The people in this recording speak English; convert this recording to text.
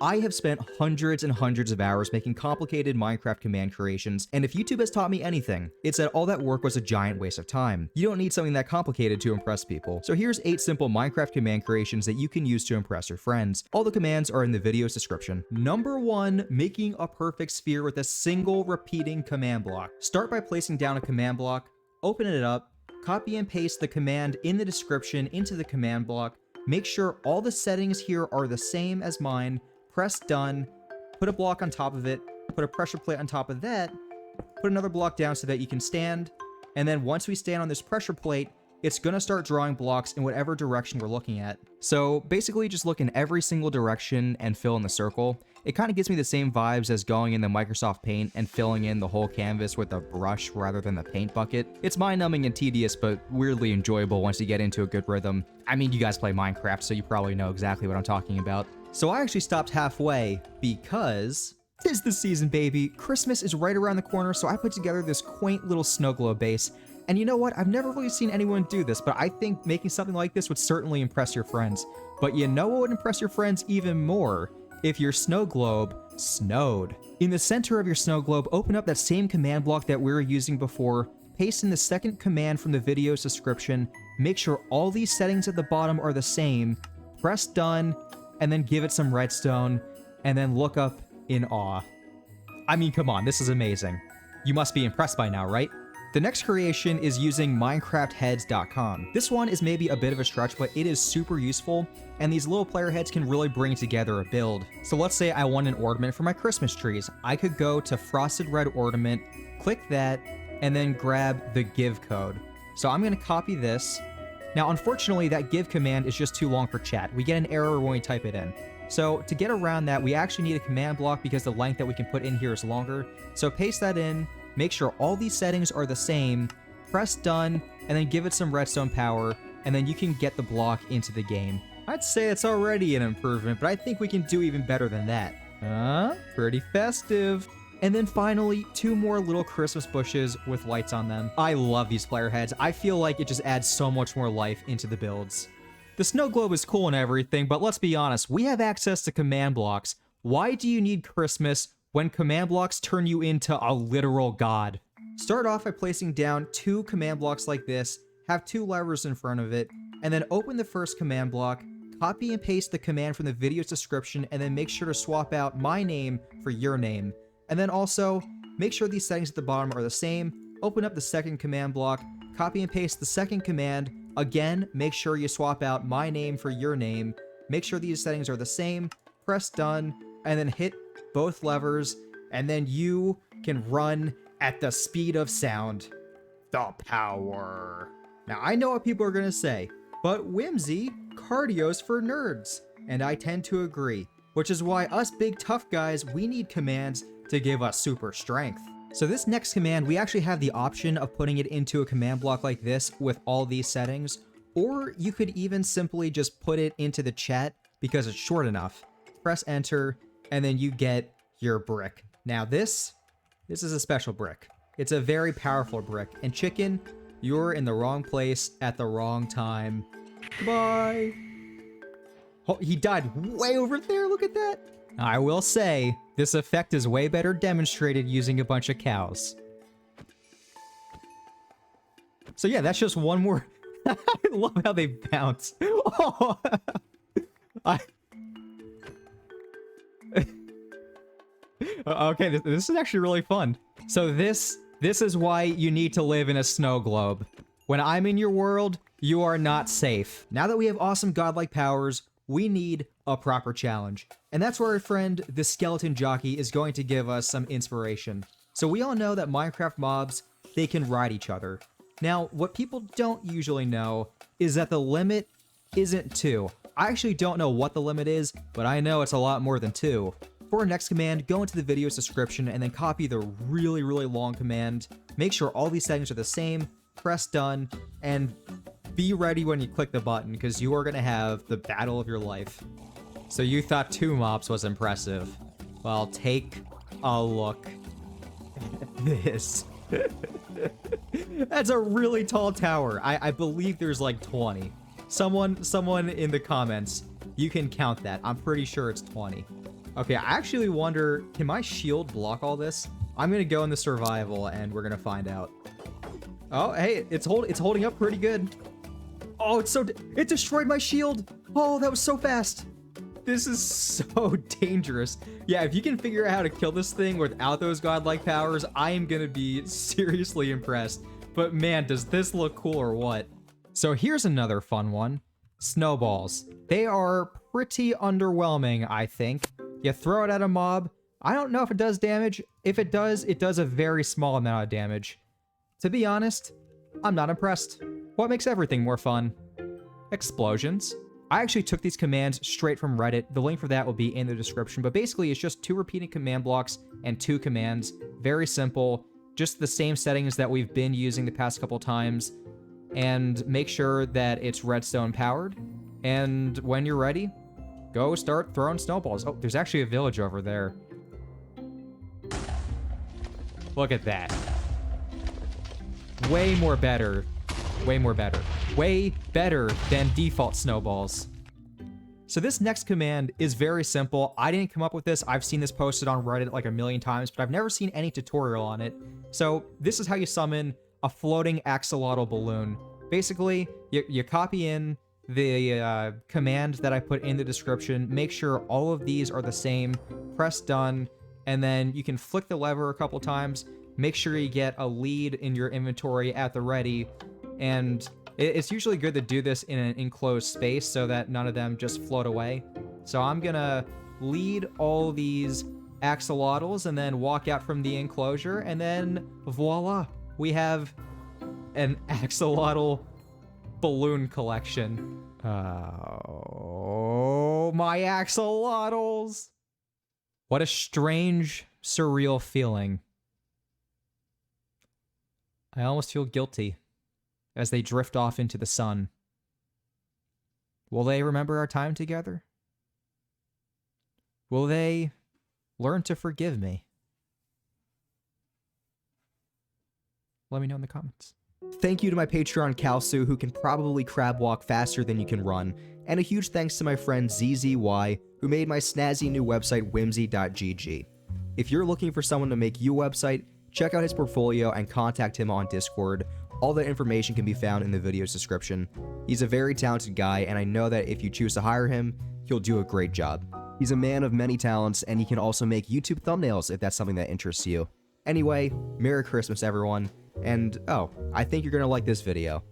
I have spent hundreds and hundreds of hours making complicated Minecraft command creations, and if YouTube has taught me anything, it's that all that work was a giant waste of time. You don't need something that complicated to impress people. So here's 8 simple Minecraft command creations that you can use to impress your friends. All the commands are in the video's description. Number 1, making a perfect sphere with a single repeating command block. Start by placing down a command block, open it up, copy and paste the command in the description into the command block. Make sure all the settings here are the same as mine. Press done, put a block on top of it, put a pressure plate on top of that, put another block down so that you can stand, and then once we stand on this pressure plate, it's gonna start drawing blocks in whatever direction we're looking at. So basically just look in every single direction and fill in the circle. It kind of gives me the same vibes as going into Microsoft Paint and filling in the whole canvas with a brush rather than the paint bucket. It's mind-numbing and tedious, but weirdly enjoyable once you get into a good rhythm. I mean, you guys play Minecraft, so you probably know exactly what I'm talking about. So I actually stopped halfway because 'tis the season, baby. Christmas is right around the corner, so I put together this quaint little snow globe base. And you know what? I've never really seen anyone do this, but I think making something like this would certainly impress your friends. But you know what would impress your friends even more? If your snow globe snowed. In the center of your snow globe, open up that same command block that we were using before, paste in the second command from the video's description, make sure all these settings at the bottom are the same, press done, and then give it some redstone, and then look up in awe. I mean, come on, this is amazing. You must be impressed by now, right? The next creation is using MinecraftHeads.com. This one is maybe a bit of a stretch, but it is super useful, and these little player heads can really bring together a build. So let's say I want an ornament for my Christmas trees. I could go to Frosted Red Ornament, click that, and then grab the give code. So I'm gonna copy this. Now, unfortunately, that give command is just too long for chat. We get an error when we type it in. So to get around that, we actually need a command block because the length that we can put in here is longer. So paste that in, make sure all these settings are the same, press done, and then give it some redstone power, and then you can get the block into the game. I'd say it's already an improvement, but I think we can do even better than that. Pretty festive. And then finally, 2 more little Christmas bushes with lights on them. I love these player heads. I feel like it just adds so much more life into the builds. The snow globe is cool and everything, but let's be honest, we have access to command blocks. Why do you need Christmas when command blocks turn you into a literal god? Start off by placing down 2 command blocks like this, have 2 levers in front of it, and then open the first command block, copy and paste the command from the video's description, and then make sure to swap out my name for your name. And then also, make sure these settings at the bottom are the same, open up the second command block, copy and paste the second command, again, make sure you swap out my name for your name, make sure these settings are the same, press done, and then hit both levers, and then you can run at the speed of sound. The power. Now, I know what people are gonna say, but Whimzeee, cardio's for nerds, and I tend to agree, which is why us big tough guys, we need commands to give us super strength. So this next command, we actually have the option of putting it into a command block like this with all these settings, or you could even simply just put it into the chat because it's short enough. Press enter, and then you get your brick. Now this is a special brick. It's a very powerful brick, and chicken, you're in the wrong place at the wrong time. Goodbye. Oh, he died way over there, look at that. I will say, this effect is way better demonstrated using a bunch of cows. So yeah, that's just one more. I love how they bounce. Oh, okay, this is actually really fun. So this is why you need to live in a snow globe. When I'm in your world, you are not safe. Now that we have awesome godlike powers, we need a proper challenge. And that's where our friend, the skeleton jockey, is going to give us some inspiration. So we all know that Minecraft mobs, they can ride each other. Now, what people don't usually know is that the limit isn't 2. I actually don't know what the limit is, but I know it's a lot more than 2. For our next command, go into the video's description and then copy the really, really long command. Make sure all these settings are the same, press done, and be ready when you click the button, because you are going to have the battle of your life. So you thought 2 mobs was impressive. Well, take a look at this. That's a really tall tower. I believe there's like 20. Someone in the comments, you can count that. I'm pretty sure it's 20. Okay, I actually wonder, can my shield block all this? I'm gonna go in the survival and we're gonna find out. Oh, hey, it's holding up pretty good. Oh, it destroyed my shield. Oh, that was so fast. This is so dangerous. Yeah, if you can figure out how to kill this thing without those godlike powers, I am gonna be seriously impressed. But man, does this look cool or what? So here's another fun one. Snowballs. They are pretty underwhelming, I think. You throw it at a mob. I don't know if it does damage. If it does a very small amount of damage. To be honest, I'm not impressed. What makes everything more fun? Explosions. I actually took these commands straight from Reddit. The link for that will be in the description, but basically it's just 2 repeating command blocks and 2 commands. Very simple, just the same settings that we've been using the past couple times, and make sure that it's redstone powered. And when you're ready, go start throwing snowballs. Oh, there's actually a village over there. Look at that. Way more better. Way more better. Way better than default snowballs. So this next command is very simple. I didn't come up with this. I've seen this posted on Reddit like a million times, but I've never seen any tutorial on it. So this is how you summon a floating axolotl balloon. Basically, you copy in the command that I put in the description, make sure all of these are the same, press done, and then you can flick the lever a couple times, make sure you get a lead in your inventory at the ready, and it's usually good to do this in an enclosed space so that none of them just float away. So I'm gonna lead all these axolotls and then walk out from the enclosure, and then voila, we have an axolotl balloon collection. Oh, my axolotls! What a strange, surreal feeling. I almost feel guilty as they drift off into the sun. Will they remember our time together? Will they learn to forgive me? Let me know in the comments. Thank you to my Patreon Kalsu, who can probably crab walk faster than you can run, and a huge thanks to my friend ZZY, who made my snazzy new website Whimzeee.gg. If you're looking for someone to make you a website, check out his portfolio and contact him on Discord. All the information can be found in the video's description. He's a very talented guy, and I know that if you choose to hire him, he'll do a great job. He's a man of many talents, and he can also make YouTube thumbnails if that's something that interests you. Anyway, Merry Christmas everyone, and oh, I think you're gonna like this video.